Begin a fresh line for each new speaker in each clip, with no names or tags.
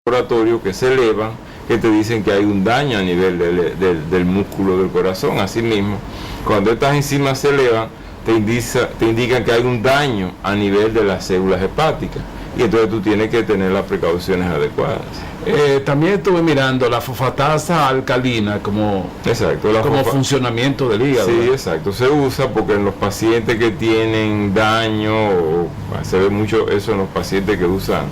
laboratorio que se elevan, que te dicen que hay un daño a nivel del músculo del corazón. Asimismo, cuando estas enzimas se elevan, te indican que hay un daño a nivel de las células hepáticas, y entonces tú tienes que tener las precauciones adecuadas.
También estuve mirando la fosfatasa alcalina como funcionamiento del hígado.
Sí, exacto. Se usa porque en los pacientes que tienen daño, se ve mucho eso en los pacientes que usan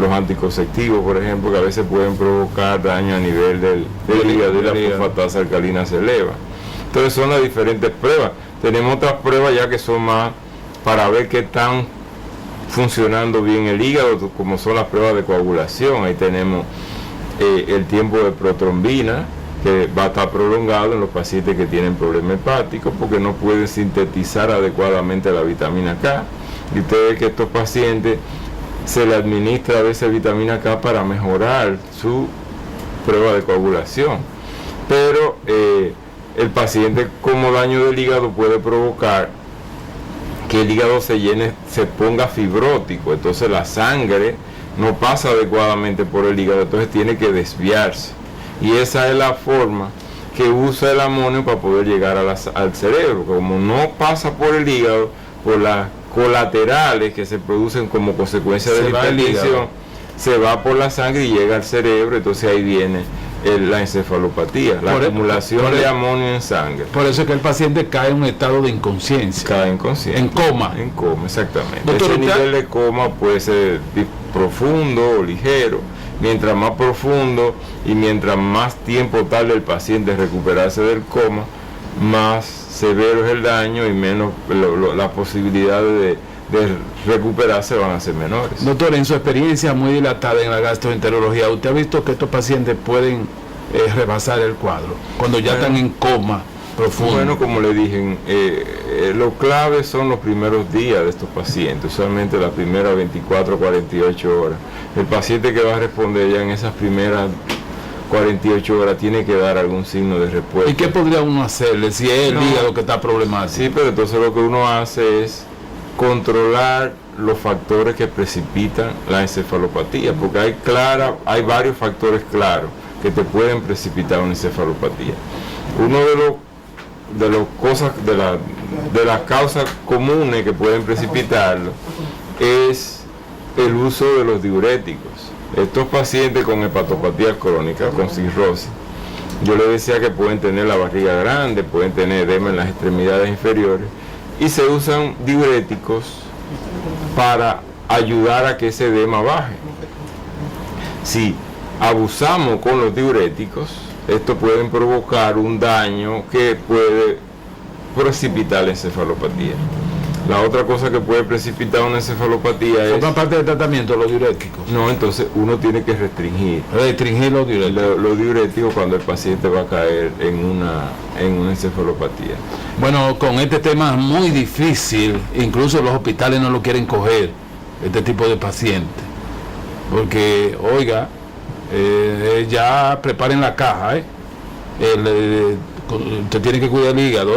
los anticonceptivos, por ejemplo, que a veces pueden provocar daño a nivel del hígado, y la fosfatasa alcalina se eleva. Entonces son las diferentes pruebas. Tenemos otras pruebas ya que son más para ver qué están funcionando bien el hígado, como son las pruebas de coagulación. Ahí tenemos el tiempo de protrombina, que va a estar prolongado en los pacientes que tienen problemas hepáticos porque no pueden sintetizar adecuadamente la vitamina K. Y usted ve que a estos pacientes se le administra a veces vitamina K para mejorar su prueba de coagulación. Pero el paciente como daño del hígado puede provocar que el hígado se ponga fibrótico, entonces la sangre no pasa adecuadamente por el hígado, entonces tiene que desviarse. Y esa es la forma que usa el amonio para poder llegar al cerebro. Como no pasa por el hígado, por las colaterales que se producen como consecuencia de la hipertensión, se va por la sangre y llega al cerebro, entonces ahí viene la encefalopatía, la acumulación de amonio en sangre.
Por eso es que el paciente cae en un estado de inconsciencia.
Cae inconsciente.
En coma.
En coma, exactamente.
Doctor,
ese nivel de coma puede ser profundo o ligero. Mientras más profundo y mientras más tiempo tarde el paciente recuperarse del coma, más severo es el daño y menos las posibilidades de recuperarse van a ser menores.
Doctor, en su experiencia muy dilatada en la gastroenterología, ¿usted ha visto que estos pacientes pueden rebasar el cuadro cuando ya están en coma profundo?
Bueno, como le dije, lo clave son los primeros días de estos pacientes, usualmente las primeras 24 48 horas. El paciente que va a responder ya en esas primeras 48 horas tiene que dar algún signo de respuesta.
¿Y qué podría uno hacerle si es el hígado que está problemático?
Sí, pero entonces lo que uno hace es controlar los factores que precipitan la encefalopatía, porque hay varios factores claros que te pueden precipitar una encefalopatía. Uno de las causas comunes que pueden precipitarlo es el uso de los diuréticos. Estos pacientes con hepatopatía crónica, con cirrosis, yo les decía que pueden tener la barriga grande, pueden tener edema en las extremidades inferiores, y se usan diuréticos para ayudar a que ese edema baje. Si abusamos con los diuréticos, estos pueden provocar un daño que puede precipitar la encefalopatía. La otra cosa que puede precipitar una encefalopatía es...
¿Forman parte del tratamiento los diuréticos?
No, entonces uno tiene que restringir
los diuréticos.
Los diuréticos cuando el paciente va a caer en una encefalopatía.
Bueno, con este tema muy difícil, incluso los hospitales no lo quieren coger, este tipo de pacientes. Porque, oiga, ya preparen la caja, usted tiene que cuidar el hígado,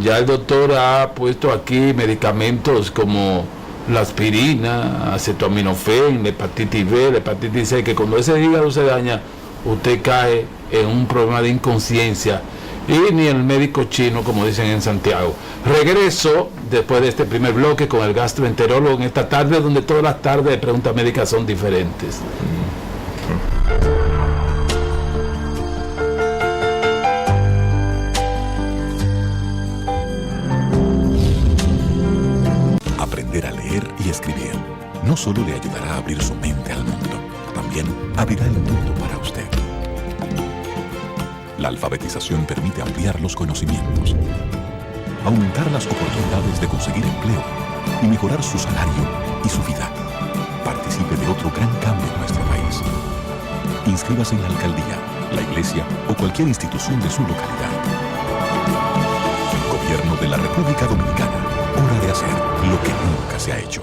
Ya el doctor ha puesto aquí medicamentos como la aspirina, acetaminofén, la hepatitis B, la hepatitis C, que cuando ese hígado se daña, usted cae en un problema de inconsciencia. Y ni el médico chino, como dicen en Santiago. Regreso después de este primer bloque con el gastroenterólogo en esta tarde, donde todas las tardes de preguntas médicas son diferentes.
Aprender a leer y escribir no solo le ayudará a abrir su mente al mundo, también abrirá el mundo para usted. La alfabetización permite ampliar los conocimientos, aumentar las oportunidades de conseguir empleo y mejorar su salario y su vida. Participe de otro gran cambio en nuestro país. Inscríbase en la alcaldía, la iglesia o cualquier institución de su localidad. Gobierno de la República Dominicana. Hora de hacer lo que nunca se ha hecho.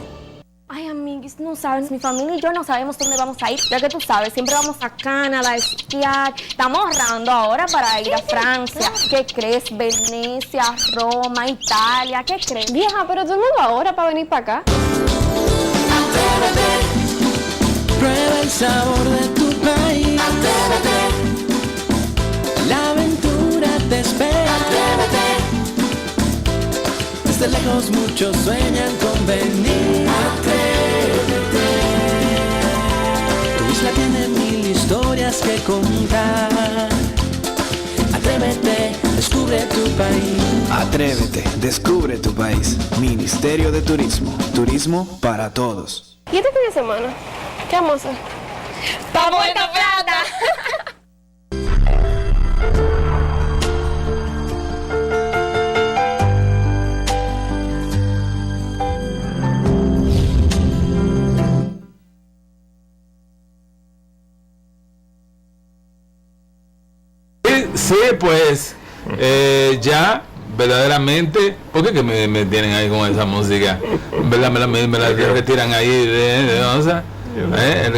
Ay, amiguis, no sabes, mi familia y yo no sabemos dónde vamos a ir. Ya que tú sabes, siempre vamos a Canadá, a esquiar. Estamos ahorrando ahora para ir a Francia. ¿Qué crees? Venecia, Roma, Italia. ¿Qué crees?
Vieja, pero tú no vas ahora para venir para acá.
Atrévete, prueba el sabor de tu Desde lejos muchos sueñan con venir. Atrévete. Tu isla tiene 1000 historias que contar. Atrévete, descubre tu país.
Atrévete, descubre tu país. Ministerio de Turismo. Turismo para todos.
¿Y este fin de semana? ¿Qué vamos a hacer?
¡Pa' Puerto Plata!
Sí, pues ya verdaderamente, ¿por qué que me tienen ahí con esa música? ¿Verdad? Me la retiran ahí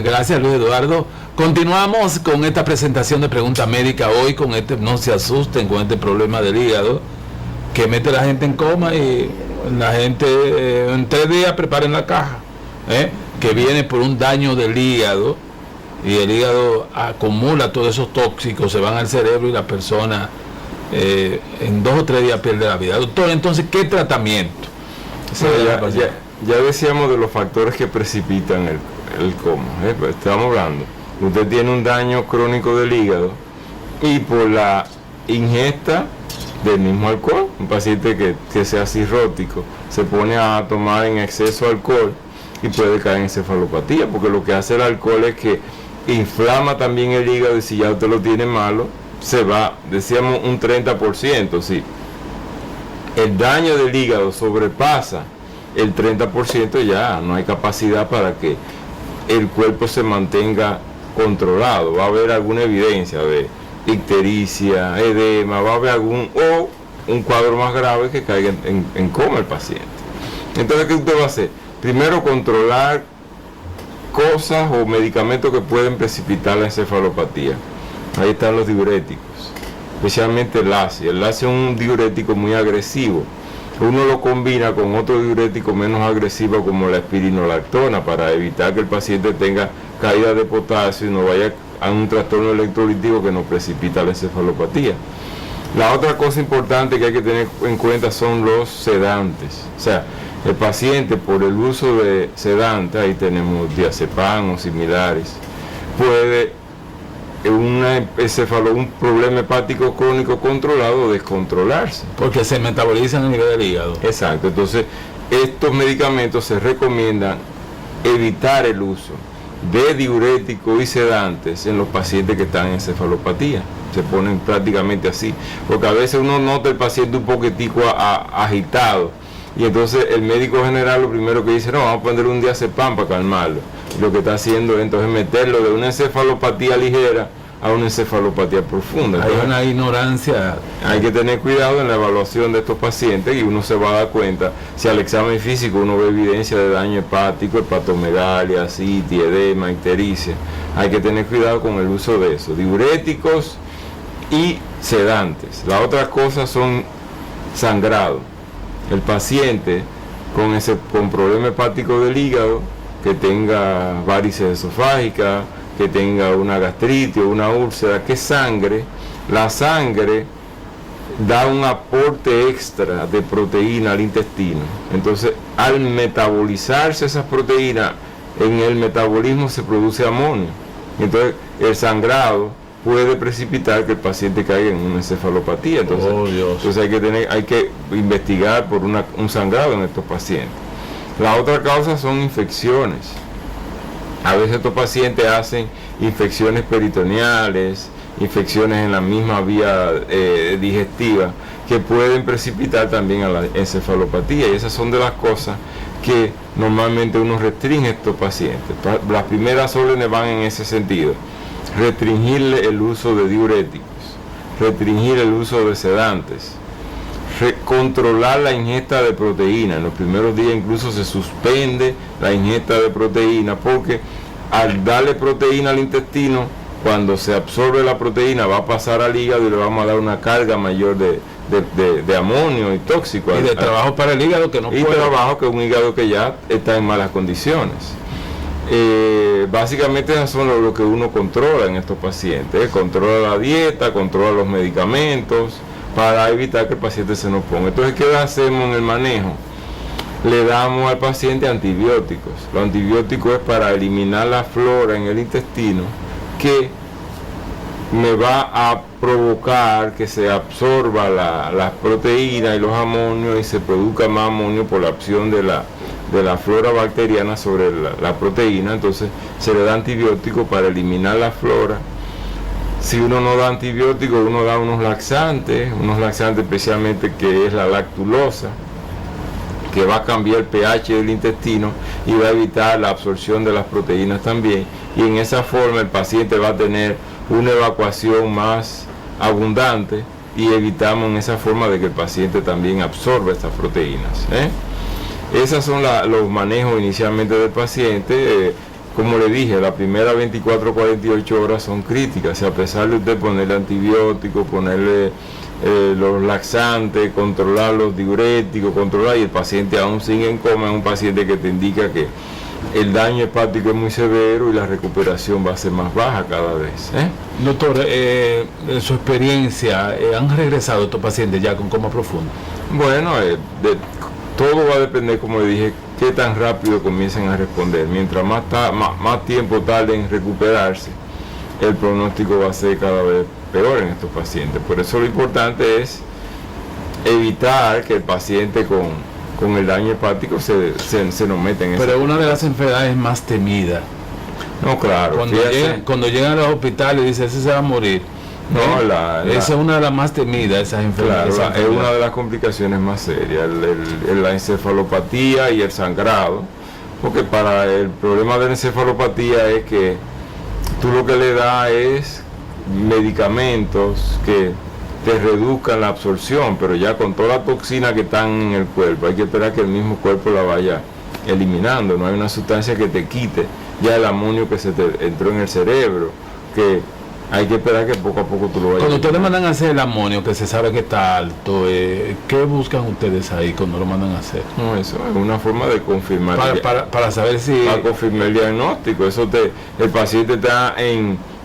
gracias, Luis Eduardo. Continuamos con esta presentación de Pregunta Médica hoy con no se asusten con este problema del hígado que mete a la gente en coma y la gente en 3 días preparen la caja, que viene por un daño del hígado. Y el hígado acumula todos esos tóxicos, se van al cerebro y la persona en 2 o 3 días pierde la vida. Doctor, entonces, ¿qué tratamiento?
Ya decíamos de los factores que precipitan el coma. Estamos hablando, usted tiene un daño crónico del hígado y por la ingesta del mismo alcohol, un paciente que sea cirrótico se pone a tomar en exceso alcohol y puede caer en encefalopatía, porque lo que hace el alcohol es que inflama también el hígado y si ya usted lo tiene malo, se va, decíamos un 30%, si el daño del hígado sobrepasa el 30%, ya no hay capacidad para que el cuerpo se mantenga controlado, va a haber alguna evidencia de ictericia, edema, va a haber un cuadro más grave que caiga en coma el paciente. Entonces, ¿qué usted va a hacer? Primero, controlar cosas o medicamentos que pueden precipitar la encefalopatía. Ahí están los diuréticos, especialmente el laxio. El laxio es un diurético muy agresivo. Uno lo combina con otro diurético menos agresivo como la espironolactona para evitar que el paciente tenga caída de potasio y no vaya a un trastorno electrolítico que nos precipita la encefalopatía. La otra cosa importante que hay que tener en cuenta son los sedantes. O sea, el paciente por el uso de sedantes, ahí tenemos diazepam o similares, puede un problema hepático crónico controlado descontrolarse.
Porque se metabolizan a nivel del hígado.
Exacto, entonces estos medicamentos se recomiendan evitar el uso de diuréticos y sedantes en los pacientes que están en encefalopatía. Se ponen prácticamente así, porque a veces uno nota el paciente un poquitico agitado y entonces el médico general lo primero que dice, no, vamos a ponerle un diazepam para calmarlo. Y lo que está haciendo es entonces meterlo de una encefalopatía ligera a una encefalopatía profunda. Entonces,
hay una ignorancia.
Hay que tener cuidado en la evaluación de estos pacientes y uno se va a dar cuenta si al examen físico uno ve evidencia de daño hepático, hepatomegalia, citis, edema, ictericia. Hay que tener cuidado con el uso de eso, diuréticos y sedantes. La otra cosa son sangrado. El paciente con problema hepático del hígado, que tenga varices esofágicas, que tenga una gastritis o una úlcera, que sangre, la sangre da un aporte extra de proteína al intestino. Entonces, al metabolizarse esas proteínas, en el metabolismo se produce amonio. Entonces, el sangrado puede precipitar que el paciente caiga en una encefalopatía. Entonces hay que investigar por un sangrado en estos pacientes. La otra causa son infecciones. A veces estos pacientes hacen infecciones peritoneales, infecciones en la misma vía digestiva, que pueden precipitar también a la encefalopatía, y esas son de las cosas que normalmente uno restringe a estos pacientes. Las primeras órdenes van en ese sentido: restringirle el uso de diuréticos, restringir el uso de sedantes, controlar la ingesta de proteína. En los primeros días incluso se suspende la ingesta de proteína, porque al darle proteína al intestino, cuando se absorbe la proteína va a pasar al hígado y le vamos a dar una carga mayor de amonio y tóxico.
Y de trabajo para el hígado que no puede.
Y trabajo que es un hígado que ya está en malas condiciones. Básicamente eso son lo que uno controla en estos pacientes. Controla la dieta, controla los medicamentos, para evitar que el paciente se nos ponga. Entonces, ¿qué hacemos en el manejo? Le damos al paciente antibióticos. Los antibióticos es para eliminar la flora en el intestino que me va a provocar que se absorba las proteínas y los amonios y se produzca más amonio por la acción de la flora bacteriana sobre la proteína. Entonces se le da antibiótico para eliminar la flora. Si uno no da antibióticos, uno da unos laxantes especialmente que es la lactulosa, que va a cambiar el pH del intestino y va a evitar la absorción de las proteínas también, y en esa forma el paciente va a tener una evacuación más abundante y evitamos en esa forma de que el paciente también absorba estas proteínas. Esos son los manejos inicialmente del paciente. Como le dije, las primeras 24 o 48 horas son críticas. O sea, a pesar de usted ponerle antibióticos, ponerle los laxantes, controlar los diuréticos, controlar, y el paciente aún sigue en coma, es un paciente que te indica que el daño hepático es muy severo y la recuperación va a ser más baja cada vez.
Doctor, en su experiencia, ¿han regresado estos pacientes ya con coma profundo?
Bueno, todo va a depender, como le dije, qué tan rápido comiencen a responder. Mientras más tiempo tarden en recuperarse, el pronóstico va a ser cada vez peor en estos pacientes. Por eso lo importante es evitar que el paciente con el daño hepático se nos meta en eso.
Pero una de las enfermedades más temidas.
No, claro.
Cuando llegan a los hospitales y dicen, ese se va a morir.
No,
esa es una de las más temidas, esas enfermedades.
Claro, es una de las complicaciones más serias, la encefalopatía y el sangrado. Porque para el problema de la encefalopatía es que tú lo que le das es medicamentos que te reduzcan la absorción, pero ya con toda la toxina que están en el cuerpo, hay que esperar que el mismo cuerpo la vaya eliminando. No hay una sustancia que te quite ya el amonio que se te entró en el cerebro, que hay que esperar que poco a poco tú lo vayas.
Cuando ustedes mandan a hacer el amonio, que se sabe que está alto, ¿qué buscan ustedes ahí cuando lo mandan a hacer?
No, eso es una forma de confirmar.
Para saber si...
Para confirmar el diagnóstico. El paciente está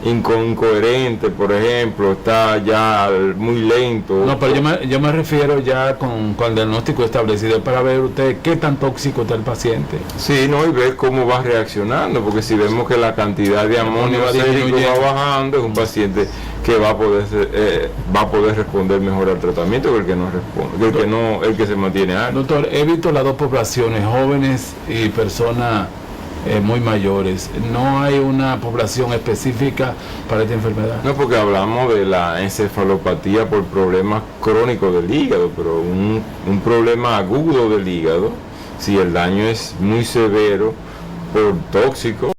incoherente, por ejemplo, está ya muy lento.
No, pero yo me refiero ya con el diagnóstico establecido, para ver usted qué tan tóxico está el paciente.
Sí, no, y ver cómo va reaccionando, porque si vemos que la cantidad de amonio sérico va bajando, es un paciente que va a poder responder mejor al tratamiento que el que no responde, el que se mantiene alto.
Doctor, he visto las dos poblaciones, jóvenes y personas muy mayores. ¿No hay una población específica para esta enfermedad?
No, porque hablamos de la encefalopatía por problemas crónicos del hígado, pero un problema agudo del hígado, si el daño es muy severo por tóxico,